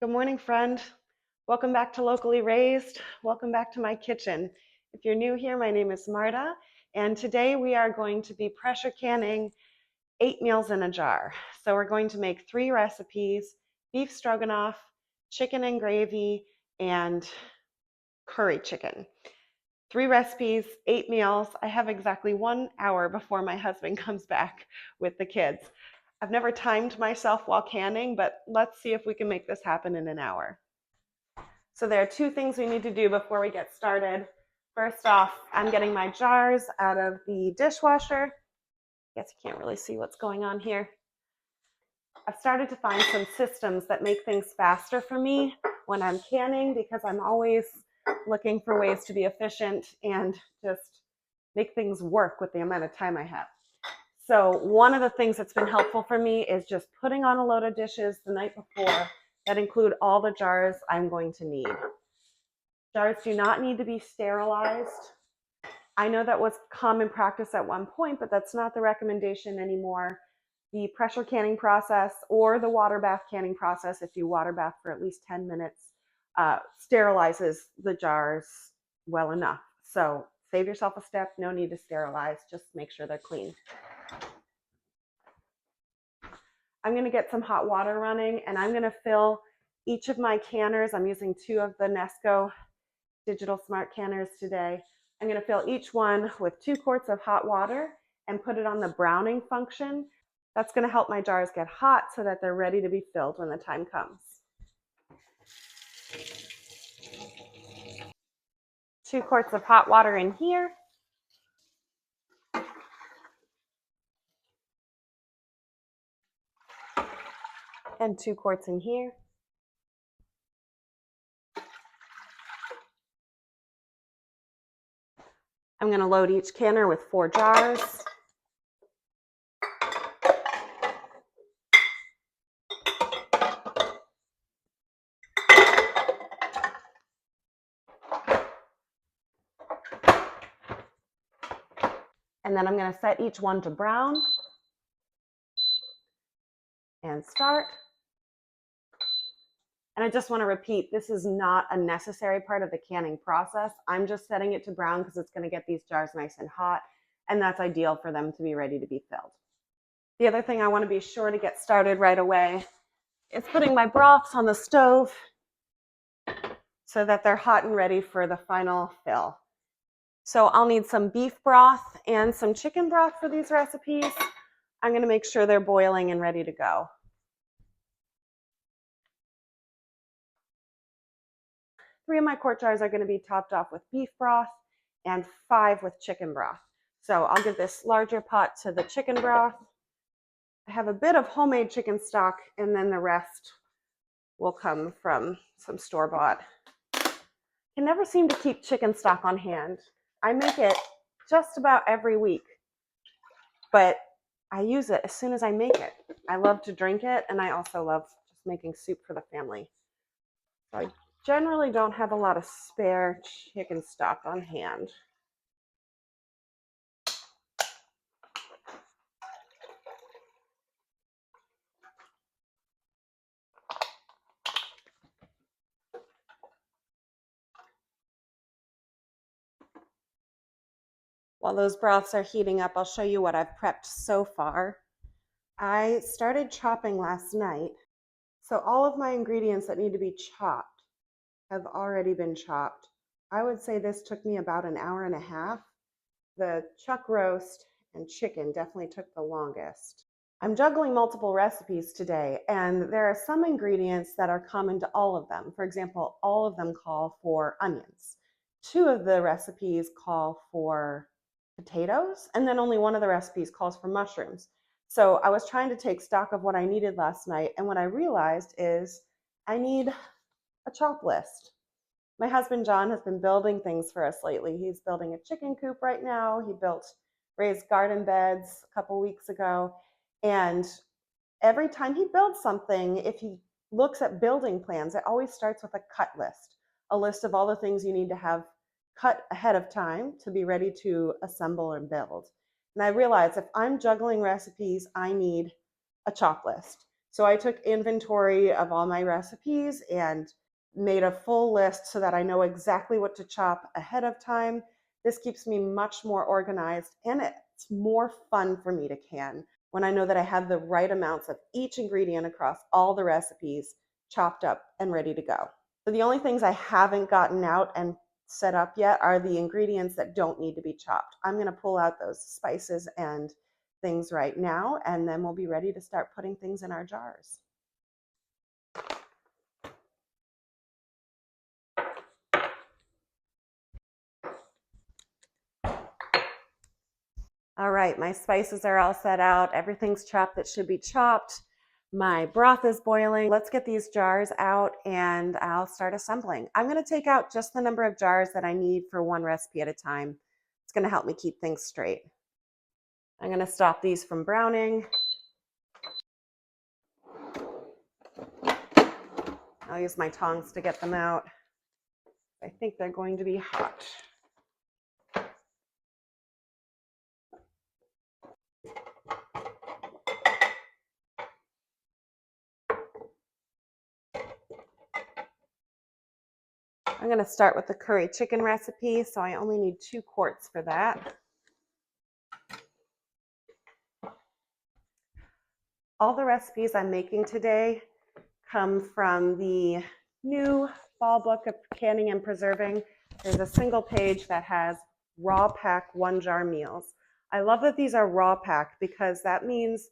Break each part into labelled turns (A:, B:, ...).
A: Good morning, friend. Welcome back to Locally Raised. Welcome back to my kitchen. If you're new here, my name is Marta, and today we are going to be pressure canning 8 meals in a jar. So we're going to make 3 recipes: beef stroganoff, chicken and gravy, and curry chicken. 3 recipes, 8 meals. I have exactly 1 hour before my husband comes back with the kids. I've never timed myself while canning, but let's see if we can make this happen in an hour. So there are 2 things we need to do before we get started. First off, I'm getting my jars out of the dishwasher. Guess you can't really see what's going on here. I've started to find some systems that make things faster for me when I'm canning, because I'm always looking for ways to be efficient and just make things work with the amount of time I have. So one of the things that's been helpful for me is just putting on a load of dishes the night before that include all the jars I'm going to need. Jars do not need to be sterilized. I know that was common practice at one point, but that's not the recommendation anymore. The pressure canning process or the water bath canning process, if you water bath for at least 10 minutes, sterilizes the jars well enough. So save yourself a step, no need to sterilize, just make sure they're clean. I'm going to get some hot water running, and I'm going to fill each of my canners. I'm using 2 of the Nesco digital smart canners today. I'm going to fill each one with 2 quarts of hot water and put it on the browning function. That's going to help my jars get hot so that they're ready to be filled when the time comes. 2 quarts of hot water in here. And 2 quarts in here. I'm going to load each canner with 4 jars. And then I'm going to set each one to brown and start. And I just want to repeat, this is not a necessary part of the canning process. I'm just setting it to brown because it's going to get these jars nice and hot, and that's ideal for them to be ready to be filled. The other thing I want to be sure to get started right away is putting my broths on the stove so that they're hot and ready for the final fill. So I'll need some beef broth and some chicken broth for these recipes. I'm going to make sure they're boiling and ready to go. 3 of my quart jars are going to be topped off with beef broth and 5 with chicken broth. So I'll give this larger pot to the chicken broth. I have a bit of homemade chicken stock, and then the rest will come from some store-bought. I can never seem to keep chicken stock on hand. I make it just about every week, but I use it as soon as I make it. I love to drink it, and I also love just making soup for the family. So I generally don't have a lot of spare chicken stock on hand. While those broths are heating up, I'll show you what I've prepped so far. I started chopping last night, so all of my ingredients that need to be chopped have already been chopped. I would say this took me about an hour and a half. The chuck roast and chicken definitely took the longest. I'm juggling multiple recipes today, and there are some ingredients that are common to all of them. For example, all of them call for onions. 2 of the recipes call for potatoes, and then only 1 of the recipes calls for mushrooms. So I was trying to take stock of what I needed last night, and what I realized is I need a chop list. My husband John has been building things for us lately. He's building a chicken coop right now. He built raised garden beds a couple weeks ago, and every time he builds something, if he looks at building plans, it always starts with a cut list, a list of all the things you need to have cut ahead of time to be ready to assemble and build. And I realized if I'm juggling recipes, I need a chop list. So I took inventory of all my recipes and made a full list so that I know exactly what to chop ahead of time. This keeps me much more organized, and it's more fun for me to can when I know that I have the right amounts of each ingredient across all the recipes chopped up and ready to go. So the only things I haven't gotten out and set up yet are the ingredients that don't need to be chopped. I'm going to pull out those spices and things right now, and then we'll be ready to start putting things in our jars. All right, my spices are all set out. Everything's chopped that should be chopped. My broth is boiling. Let's get these jars out and I'll start assembling. I'm going to take out just the number of jars that I need for one recipe at a time. It's going to help me keep things straight. I'm going to stop these from browning. I'll use my tongs to get them out. I think they're going to be hot. I'm going to start with the curry chicken recipe, so I only need 2 quarts for that. All the recipes I'm making today come from the new fall book of canning and preserving. There's a single page that has raw pack 1-jar meals. I love that these are raw packed because that means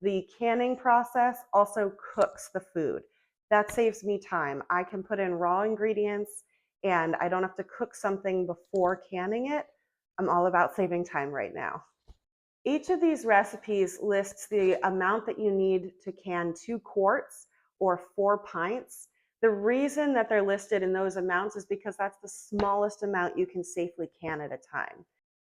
A: the canning process also cooks the food. That saves me time. I can put in raw ingredients and I don't have to cook something before canning it. I'm all about saving time right now. Each of these recipes lists the amount that you need to can 2 quarts or 4 pints. The reason that they're listed in those amounts is because that's the smallest amount you can safely can at a time.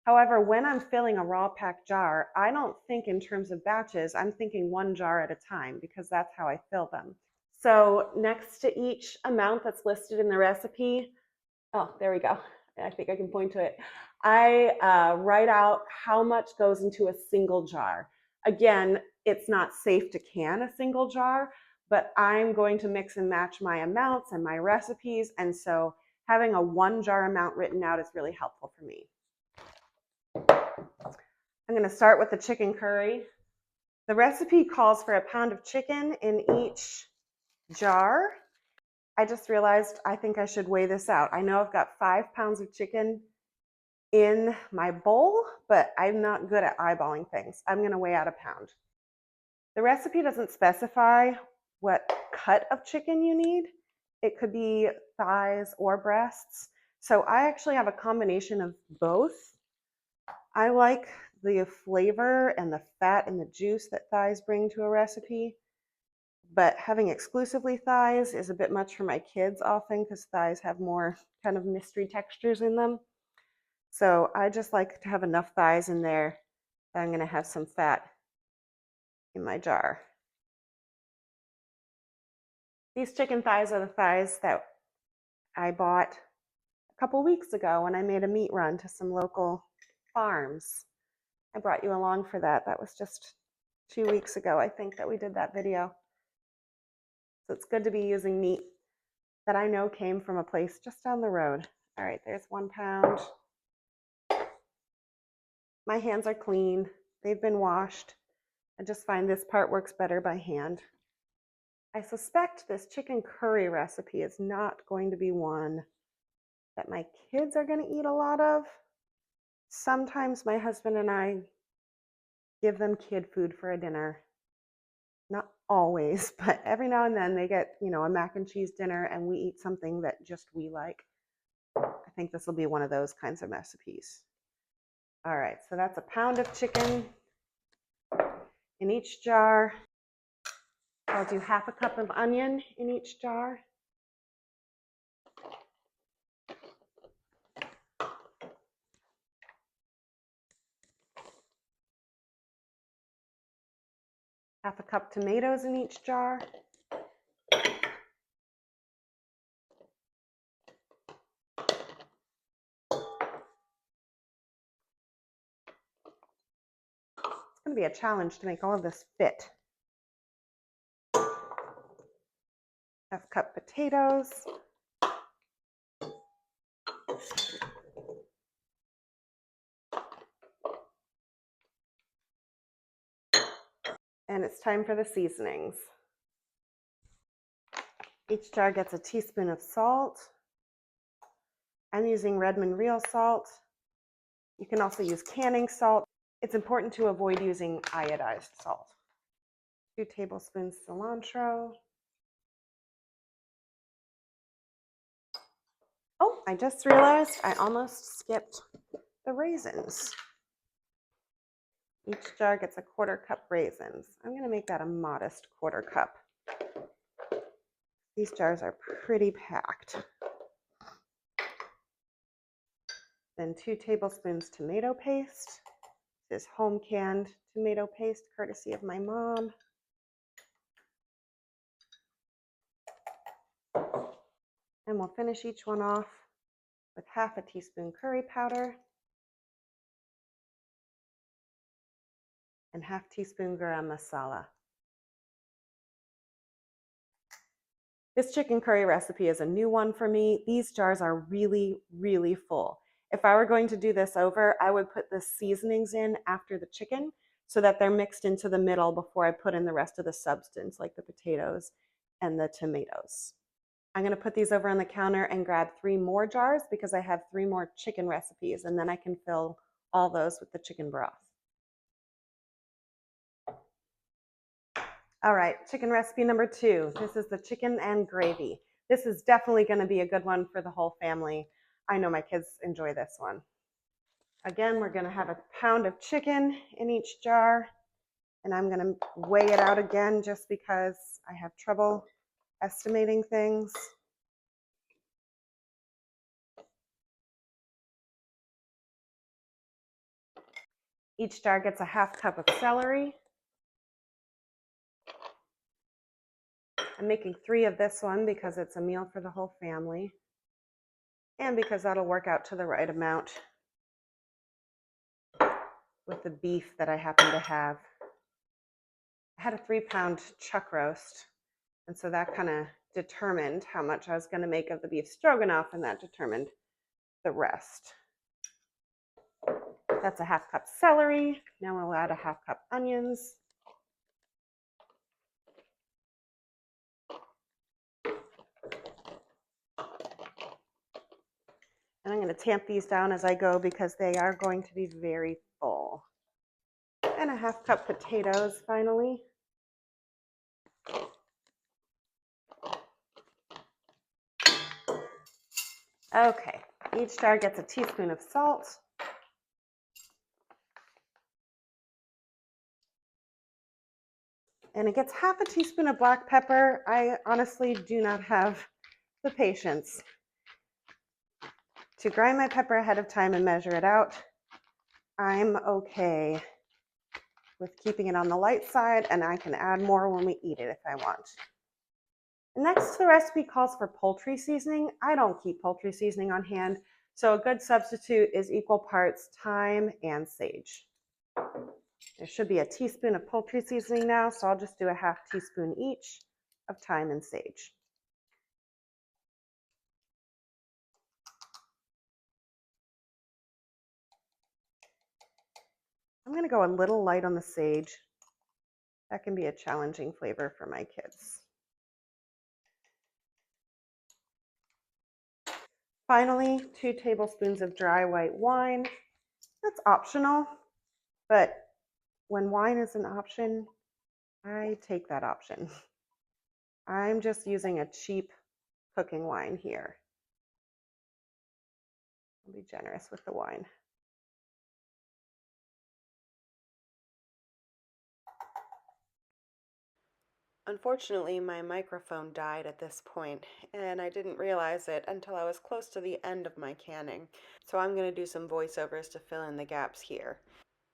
A: However, when I'm filling a raw pack jar, I don't think in terms of batches. I'm thinking 1 jar at a time because that's how I fill them. So next to each amount that's listed in the recipe, oh, there we go. I think I can point to it. I write out how much goes into a single jar. Again, it's not safe to can a single jar, but I'm going to mix and match my amounts and my recipes. And so having a 1 jar amount written out is really helpful for me. I'm going to start with the chicken curry. The recipe calls for 1 pound of chicken in each jar. I just realized I think I should weigh this out. I know I've got 5 pounds of chicken in my bowl, but I'm not good at eyeballing things. I'm going to weigh out 1 pound. The recipe doesn't specify what cut of chicken you need. It could be thighs or breasts. So I actually have a combination of both. I like the flavor and the fat and the juice that thighs bring to a recipe, but having exclusively thighs is a bit much for my kids often because thighs have more kind of mystery textures in them. So I just like to have enough thighs in there that I'm going to have some fat in my jar. These chicken thighs are the thighs that I bought a couple weeks ago when I made a meat run to some local farms. I brought you along for that. That was just 2 weeks ago, I think, that we did that video. So it's good to be using meat that I know came from a place just down the road. All right, there's 1 pound. My hands are clean. They've been washed. I just find this part works better by hand. I suspect this chicken curry recipe is not going to be one that my kids are going to eat a lot of. Sometimes my husband and I give them kid food for a dinner. Not always, but every now and then they get, a mac and cheese dinner and we eat something that just we like. I think this will be one of those kinds of recipes. All right, so that's 1 pound of chicken in each jar. I'll do 1/2 cup of onion in each jar. Half a cup tomatoes in each jar. It's going to be a challenge to make all of this fit. Half cup potatoes. And it's time for the seasonings. Each jar gets a teaspoon of salt. I'm using Redmond real salt. You can also use canning salt. It's important to avoid using iodized salt. 2 tablespoons cilantro. Oh, I just realized I almost skipped the raisins. Each jar gets a 1/4 cup raisins. I'm going to make that a modest 1/4 cup. These jars are pretty packed. Then 2 tablespoons tomato paste. This is home canned tomato paste, courtesy of my mom. And we'll finish each one off with 1/2 teaspoon curry powder and 1/2 teaspoon garam masala. This chicken curry recipe is a new one for me. These jars are really, really full. If I were going to do this over, I would put the seasonings in after the chicken so that they're mixed into the middle before I put in the rest of the substance, like the potatoes and the tomatoes. I'm going to put these over on the counter and grab 3 more jars because I have 3 more chicken recipes, and then I can fill all those with the chicken broth. All right, chicken recipe number 2. This is the chicken and gravy. This is definitely going to be a good one for the whole family. I know my kids enjoy this one. Again, we're going to have 1 pound of chicken in each jar, and I'm going to weigh it out again just because I have trouble estimating things. Each jar gets a 1/2 cup of celery. I'm making 3 of this one because it's a meal for the whole family and because that'll work out to the right amount with the beef that I happen to have. I had a 3-pound chuck roast, and so that kind of determined how much I was going to make of the beef stroganoff, and that determined the rest. That's a 1/2 cup celery. Now we'll add a 1/2 cup onions. And I'm going to tamp these down as I go because they are going to be very full. And a 1/2 cup potatoes finally. Okay, each jar gets a teaspoon of salt. And it gets 1/2 teaspoon of black pepper. I honestly do not have the patience to grind my pepper ahead of time and measure it out. I'm okay with keeping it on the light side, and I can add more when we eat it if I want. Next, the recipe calls for poultry seasoning. I don't keep poultry seasoning on hand, so a good substitute is equal parts thyme and sage. There should be a teaspoon of poultry seasoning now, so I'll just do a 1/2 teaspoon each of thyme and sage. I'm going to go a little light on the sage. That can be a challenging flavor for my kids. Finally, 2 tablespoons of dry white wine. That's optional, but when wine is an option, I take that option. I'm just using a cheap cooking wine here. I'll be generous with the wine. Unfortunately, my microphone died at this point, and I didn't realize it until I was close to the end of my canning. So I'm going to do some voiceovers to fill in the gaps here.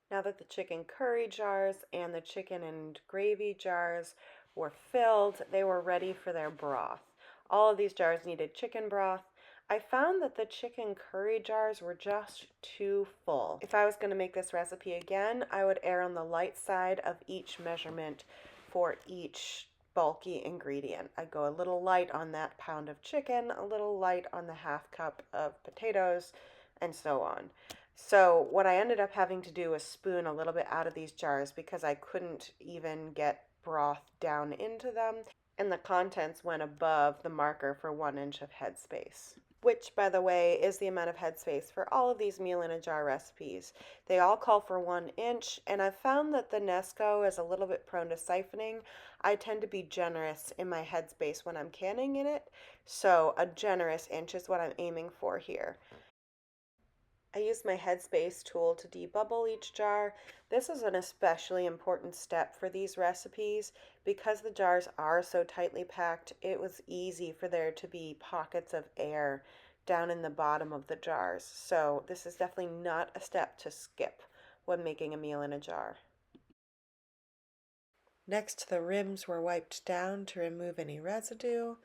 A: Now that the chicken curry jars and the chicken and gravy jars were filled, they were ready for their broth. All of these jars needed chicken broth. I found that the chicken curry jars were just too full. If I was going to make this recipe again, I would err on the light side of each measurement for each
B: bulky ingredient. I go a little light on that pound of chicken, a little light on the half cup of potatoes, and so on. So what I ended up having to do was spoon a little bit out of these jars because I couldn't even get broth down into them, and the contents went above the marker for 1 inch of headspace, which, by the way, is the amount of headspace for all of these meal in a jar recipes. They all call for 1 inch, and I've found that the Nesco is a little bit prone to siphoning. I tend to be generous in my headspace when I'm canning in it, so a generous inch is what I'm aiming for here. I use my headspace tool to debubble each jar. This is an especially important step for these recipes. Because the jars are so tightly packed, it was easy for there to be pockets of air down in the bottom of the jars. So this is definitely not a step to skip when making a meal in a jar. Next, the rims were wiped down to remove any residue.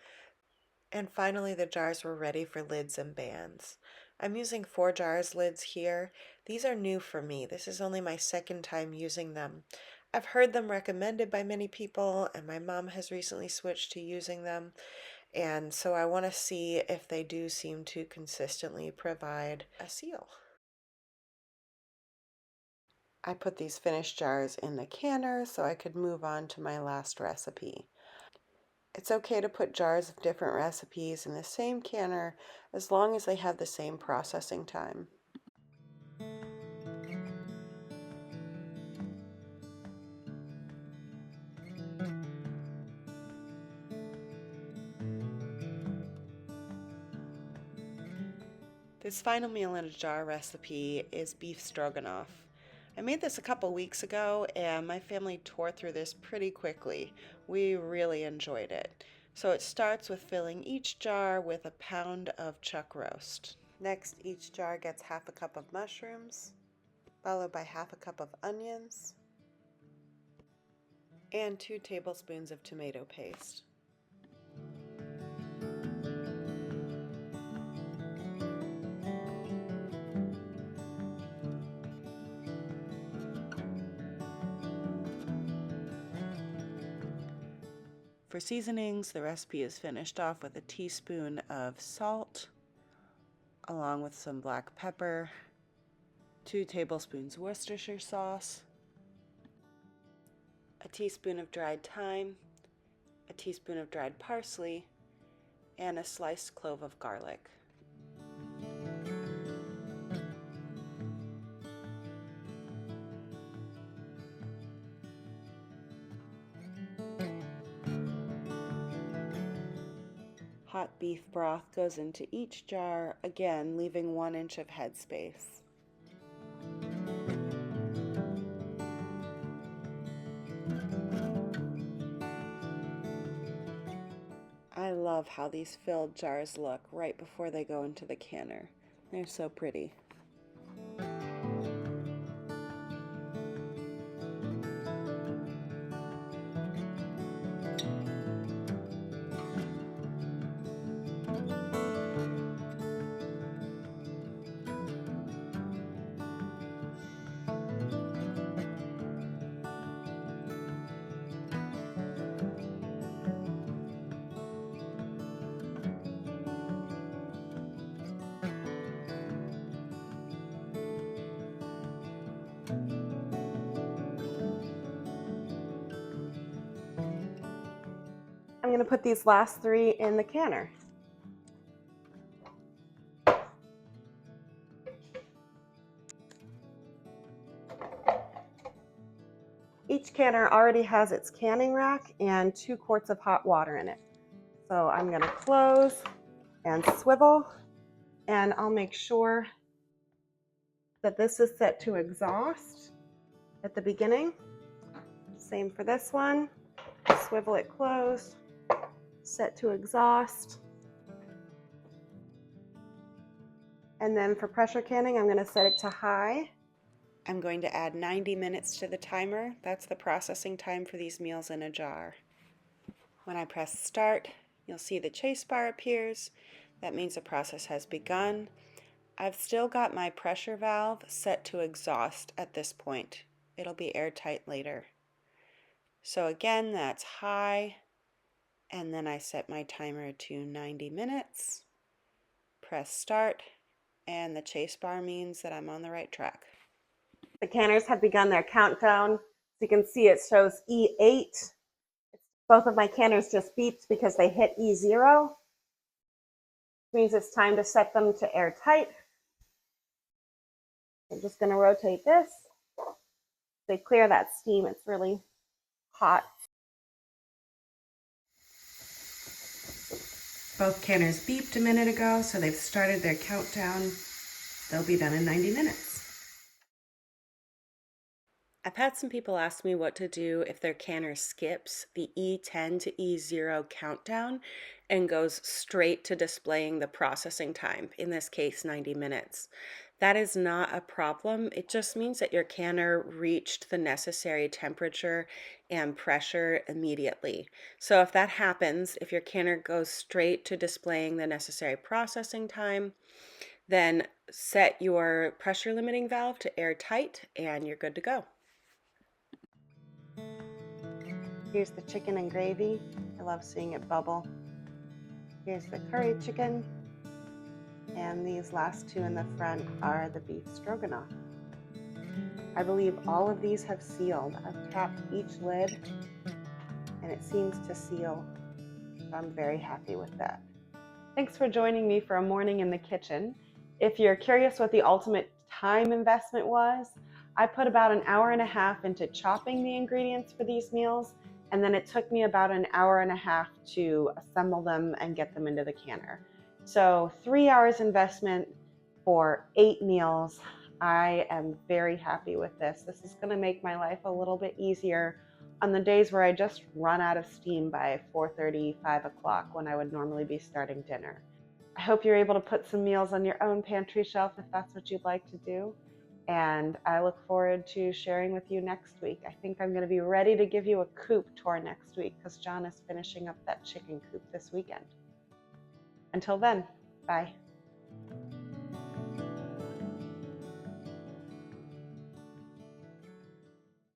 B: And finally, the jars were ready for lids and bands. I'm using 4 jars lids here. These are new for me. This is only my second time using them. I've heard them recommended by many people, and my mom has recently switched to using them. And so I want to see if they do seem to consistently provide a seal. I put these finished jars in the canner so I could move on to my last recipe. It's okay to put jars of different recipes in the same canner as long as they have the same processing time. This final meal in a jar recipe is beef stroganoff. I made this a couple weeks ago and my family tore through this pretty quickly. We really enjoyed it. So it starts with filling each jar with a pound of chuck roast. Next, each jar gets half a cup of mushrooms, followed by half a cup of onions, and 2 tablespoons of tomato paste. For seasonings, the recipe is finished off with a teaspoon of salt, along with some black pepper, 2 tablespoons Worcestershire sauce, a teaspoon of dried thyme, a teaspoon of dried parsley, and a sliced clove of garlic. Hot beef broth goes into each jar, again leaving 1 inch of headspace. I love how these filled jars look right before they go into the canner. They're so pretty.
A: I'm going to put these last 3 in the canner. Each canner already has its canning rack and 2 quarts of hot water in it. So I'm going to close and swivel, and I'll make sure that this is set to exhaust at the beginning. Same for this one. Swivel it closed, set to exhaust. And then for pressure canning, I'm going to set it to high. I'm going to add 90 minutes to the timer. That's the processing time for these meals in a jar. When I press start, you'll see the chase bar appears. That means the process has begun. I've still got my pressure valve set to exhaust at this point. It'll be airtight later. So again, that's high,
B: and then I set my timer to 90 minutes, press start, and the chase bar means that I'm on the right track.
A: The canners have begun their countdown. So you can see it shows E8. Both of my canners just beeped because they hit E0. Which means it's time to set them to airtight. I'm just going to rotate this. They clear that steam. It's really hot. Both canners beeped a minute ago, so they've started their countdown. They'll be done in 90 minutes.
B: I've had some people ask me what to do if their canner skips the E10 to E0 countdown and goes straight to displaying the processing time, in this case 90 minutes. That is not a problem. It just means that your canner reached the necessary temperature and pressure immediately. So if that happens, if your canner goes straight to displaying the necessary processing time, then set your pressure limiting valve to airtight and you're good to go.
A: Here's the chicken and gravy. I love seeing it bubble. Here's the curry chicken. And these last two in the front are the beef stroganoff. I believe all of these have sealed. I've tapped each lid and it seems to seal. So I'm very happy with that. Thanks for joining me for a morning in the kitchen. If you're curious what the ultimate time investment was, I put about an hour and a half into chopping the ingredients for these meals, and then it took me about an hour and a half to assemble them and get them into the canner. So 3 hours investment for 8 meals. I am very happy with this. This is going to make my life a little bit easier on the days where I just run out of steam by 4:30, 5 o'clock when I would normally be starting dinner. I hope you're able to put some meals on your own pantry shelf if that's what you'd like to do. And I look forward to sharing with you next week. I think I'm going to be ready to give you a coop tour next week because John is finishing up that chicken coop this weekend. Until then, bye.